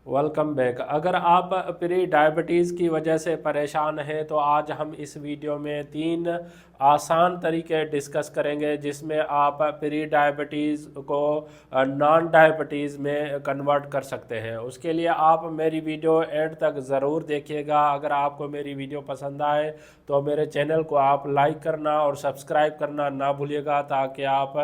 Welcome back. अगर आप pre diabetes की वजह से परेशान हैं तो आज हम इस वीडियो में 3 आसान तरीके डिस्कस करेंगे जिसमें आप प्री डायबिटीज़ को नॉन डायबिटीज़ में कन्वर्ट कर सकते हैं। उसके लिए आप मेरी वीडियो एंड तक ज़रूर देखिएगा। अगर आपको मेरी वीडियो पसंद आए तो मेरे चैनल को आप लाइक करना और सब्सक्राइब करना ना भूलिएगा, ताकि आप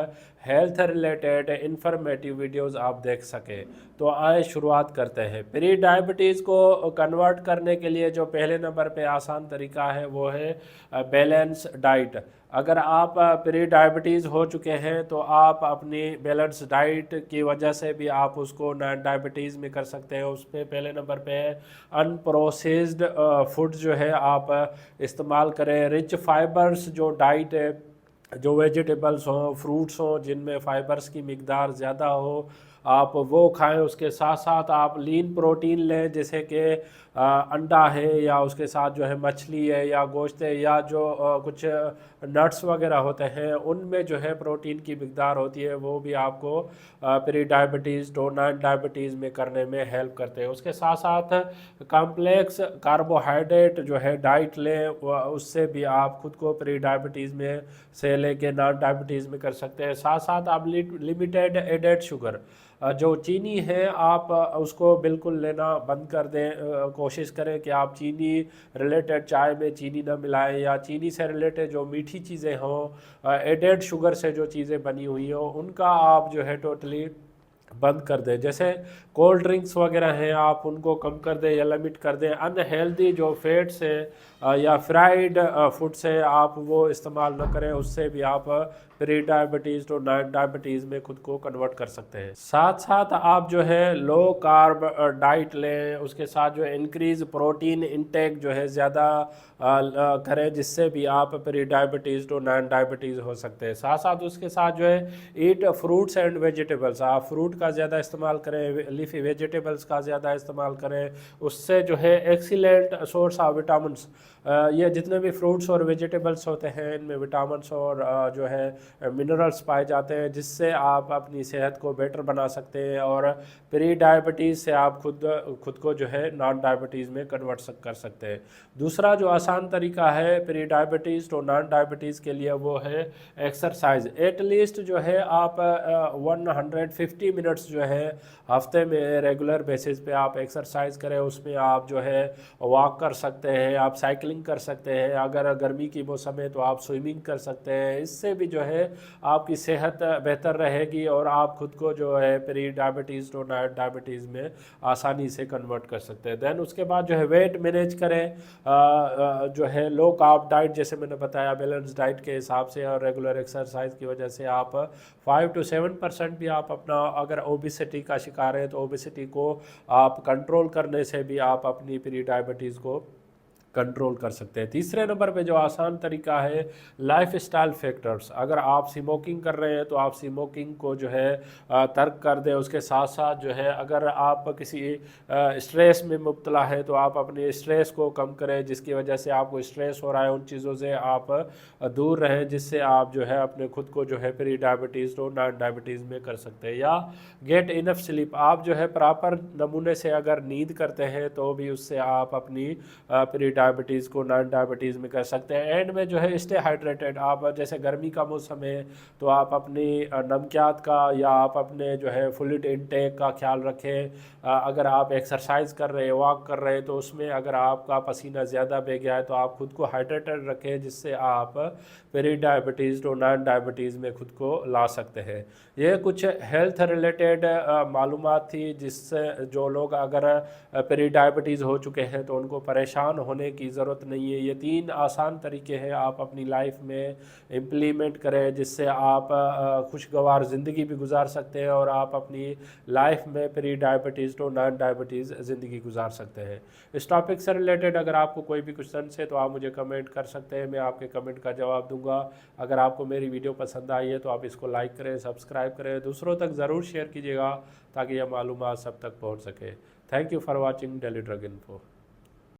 हेल्थ रिलेटेड इंफॉर्मेटिव वीडियोस आप देख सकें। तो आए शुरुआत करते हैं। प्री डायबिटीज़ को कन्वर्ट करने के लिए जो पहले नंबर पे आसान तरीका है वो है बैलेंस डाइट। अगर आप प्री डायबिटीज़ हो चुके हैं तो आप अपनी बैलेंस डाइट की वजह से भी आप उसको नॉन डायबिटीज़ में कर सकते हैं। उस पर पहले नंबर पे है अनप्रोसेस्ड फूड जो है आप इस्तेमाल करें। रिच फाइबर्स जो डाइट है, जो वेजिटेबल्स हों, फ्रूट्स हों जिनमें फ़ाइबर्स की मिकदार ज़्यादा हो, आप वो खाएं। उसके साथ साथ आप लीन प्रोटीन लें, जैसे कि अंडा है या उसके साथ जो है मछली है या गोश्त है या जो कुछ नट्स वगैरह होते हैं उनमें जो है प्रोटीन की मिकदार होती है, वो भी आपको प्री डायबिटीज़ तो नॉन डायबिटीज़ में करने में हेल्प करते हैं। उसके साथ साथ कॉम्प्लेक्स कार्बोहाइड्रेट जो है डाइट लें, उससे भी आप खुद को प्री डायबिटीज़ में से लेके नॉन डायबिटीज़ में कर सकते हैं। साथ साथ आप लिमिटेड एडेड शुगर जो चीनी है आप उसको बिल्कुल लेना बंद कर दें। कोशिश करें कि आप चीनी रिलेटेड चाय में चीनी ना मिलाएं, या चीनी से रिलेटेड जो मीठी चीज़ें हों, एडेड शुगर से जो चीज़ें बनी हुई हों, उनका आप जो है टोटली बंद कर दें। जैसे कोल्ड ड्रिंक्स वगैरह हैं, आप उनको कम कर दें या लिमिट कर दें। अनहेल्दी जो फैट्स हैं या फ्राइड फूड्स है आप वो इस्तेमाल न करें, उससे भी आप प्री डायबिटीज़ तो नॉन डायबिटीज़ में खुद को कन्वर्ट कर सकते हैं। साथ साथ आप जो है लो कार्ब डाइट लें, उसके साथ जो इंक्रीज प्रोटीन इंटेक जो है ज़्यादा करें, जिससे भी आप प्री डायबिटीज़ तो नॉन डायबिटीज़ हो सकते हैं। साथ साथ उसके साथ जो है ईट फ्रूट्स एंड वेजिटेबल्स, आप फ्रूट का ज़्यादा इस्तेमाल करें, लीफी वेजिटेबल्स का ज़्यादा इस्तेमाल करें। उससे जो है एक्सीलेंट सोर्स ऑफ विटामिन्स, ये जितने भी फ्रूट्स और वेजिटेबल्स होते हैं इनमें विटामिन्स और जो है मिनरल्स पाए जाते हैं, जिससे आप अपनी सेहत को बेटर बना सकते हैं और प्री डायबिटीज़ से आप खुद को जो है नॉन डायबिटीज़ में कन्वर्ट कर सकते हैं। दूसरा जो आसान तरीका है प्री डायबिटीज़ तो नॉन डायबिटीज़ के लिए वो है एक्सरसाइज। एटलीस्ट जो है आप 150 मिनट्स जो है हफ्ते में रेगुलर बेसिस पे आप एक्सरसाइज करें। उसमें आप जो है वॉक कर सकते हैं, आप साइकिलिंग कर सकते हैं, अगर गर्मी की मौसम है तो आप स्विमिंग कर सकते हैं। इससे भी जो है आपकी सेहत बेहतर रहेगी और आप खुद को जो है प्री डायबिटीज़ तो नॉन डायबिटीज़ में आसानी से कन्वर्ट कर सकते हैं। देन उसके बाद जो है वेट मैनेज करें, जो है लो कार्ब डाइट जैसे मैंने बताया बैलेंस डाइट के हिसाब से, और रेगुलर एक्सरसाइज की वजह से आप 5 to 7% भी आप अपना, अगर ओबिसिटी का शिकार है तो ओबिसिटी को आप कंट्रोल करने से भी आप अपनी प्री डायबिटीज़ को कंट्रोल कर सकते हैं। तीसरे नंबर पे जो आसान तरीका है लाइफ स्टाइल फैक्टर्स। अगर आप स्मोकिंग कर रहे हैं तो आप स्मोकिंग को जो है तर्क कर दें। उसके साथ साथ जो है अगर आप किसी स्ट्रेस में मुब्तला है तो आप अपने स्ट्रेस को कम करें, जिसकी वजह से आपको स्ट्रेस हो रहा है उन चीज़ों से आप दूर रहें, जिससे आप जो है अपने खुद को जो है प्री डायबिटीज़ तो नॉन डायबिटीज़ में कर सकते हैं। या गेट इनफ स्लीप, आप जो है प्रॉपर नमूने से अगर नींद करते हैं तो भी उससे आप अपनी प्री डायबिटीज़ को नॉन डायबिटीज़ में कर सकते हैं। एंड में जो है स्टे हाइड्रेटेड, आप जैसे गर्मी का मौसम है तो आप अपनी नमकियात का या आप अपने जो है फ्लूइड इनटेक का ख्याल रखें। अगर आप एक्सरसाइज कर रहे हैं, वॉक कर रहे हैं, तो उसमें अगर आपका पसीना ज़्यादा बह गया है तो आप खुद को हाइड्रेटेड रखें, जिससे आप प्री डायबिटीज़ तो नॉन डायबिटीज़ में खुद को ला सकते हैं। ये कुछ हेल्थ रिलेटेड मालूमात थी, जिससे जो लोग अगर प्री डायबिटीज़ हो चुके हैं तो उनको परेशान होने की ज़रूरत नहीं है। ये 3 आसान तरीके हैं, आप अपनी लाइफ में इम्प्लीमेंट करें, जिससे आप खुशगवार ज़िंदगी भी गुजार सकते हैं और आप अपनी लाइफ में प्री डायबिटीज़ तो नॉन डायबिटीज़ ज़िंदगी गुजार सकते हैं। इस टॉपिक से रिलेटेड अगर आपको कोई भी क्वेश्चन है तो आप मुझे कमेंट कर सकते हैं, मैं आपके कमेंट का जवाब दूंगा। अगर आपको मेरी वीडियो पसंद आई है तो आप इसको लाइक करें, सब्सक्राइब करें, दूसरों तक ज़रूर शेयर कीजिएगा ताकि यह मालूमात सब तक पहुँच सके। Thank you for watching daily drug info.